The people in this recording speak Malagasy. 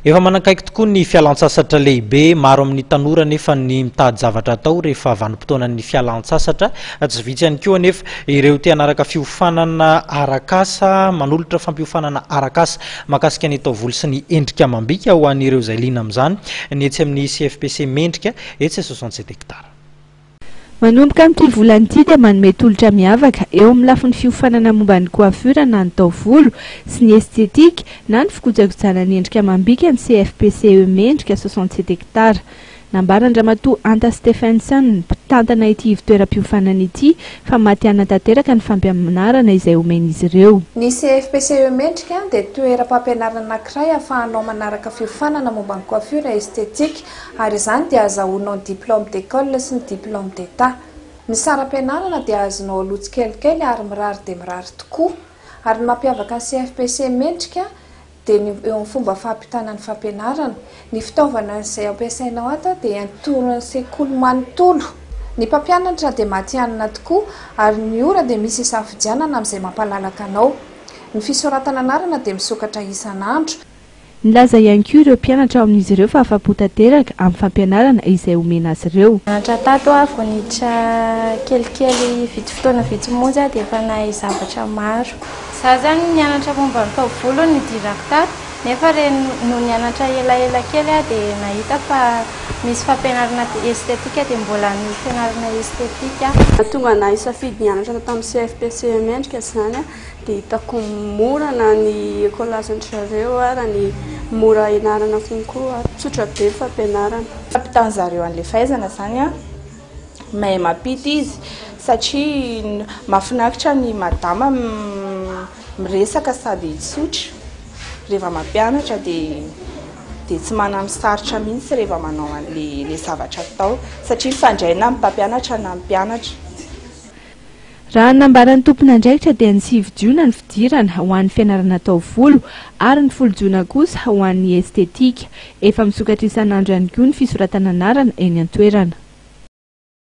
Efa manakaiky tokoa ny fialan-tsasatra lehibe maro amin'ny tanora nefa ny mitady zavatra atao rehefa vanim-potoanan'ny fialan-tsasatra tsy vitsy ihany koa anefa ireo te hanaraka fiofanana arak'asa manolotra fampiofanana arak'asa mahakasika ny taovolo sy ny endrika amam-bika ho an'ireo izay liana amin'izany ny etsy amin'ny CFPC Mendrika etsy 67 hectares. Manomboka amin'ity volana ity dia manome tolotra miavaka eo amin'ny lafin'ny fiofanana momba ny coiffure na ny taovolo sy ny estetika na ny fikojakojana ny endrika amam-bika ny CFPC Mendrika 67 hectares. Nambaran-dramatoa Anta Stephenson mpitantana ity ivitoeram-piofanana ity fa maty hanatanteraka ny fampianarana izay omen'izy ireo. Ny CFPC Mendrika dia toeram-pampianarana anankiray ahafahanao manaraka fiofanana momba ny coiffure estetika ary izany dia azahoanao ny diplôme d'école sy ny diplôme d'état. Ny saram-pianarana dia azonao alotsy kelikely ary mirary dia mirary tokoa ary ny mampiavaka ny CFPC Mendrika dia eo amin'ny fomba fampitana ny fampianarana. Ny fitaovana izay ampiasainao ato dia antonon'ny sekoly manontolo. Ny mpampianatra dia matihanina tokoa ary ny ora dia misy isafidianana amin'izay mampalalaka anao. Ny fisoratana anarana dia misokatra isan'andro. Nilaza ihany koa ireo mpianatra ao amin'izy ireo fa afa-po tanteraka amin'ny fampianarana izay omena azy ireo. Mianatra tato aho niditra kelikely vitsy fotoana vitsy monja dia efa nahay zavatra maro. Za zany nianatra momba ny taovolo nidirako tato nefa no nianatra elaela kely dia nahita fa misy fampianarana estetika dia mbola ny fianarana estetika. Tonga na isafidy nianatra tamin'ny CFPC Mendrika zany dia hitako mora na ny écolazan'ny zareo ary ny mora ianarana konkoa tsotra be fampianarana. Ampitan zareo an'ilay fahaizana zany mahay mampity izy satria mahafinaritra ny madama miresaka sady tsotra rehefa mampianatra dia tsy manamsarotra mihitsy rehefa manao an'ilay zavatra atao satria mifandraina amin'ny mpampianatra na mpianatra. Raha nambaran'ny tompon'andraikitra dia ny 9 Jiona ny fidirana ho an'ny fianarana taovolo ary ny 10 Jiona kosa ho an'ny estetika. Efa misokatra isan'andro ihany koa ny fisoratana anarana eny an-toerana.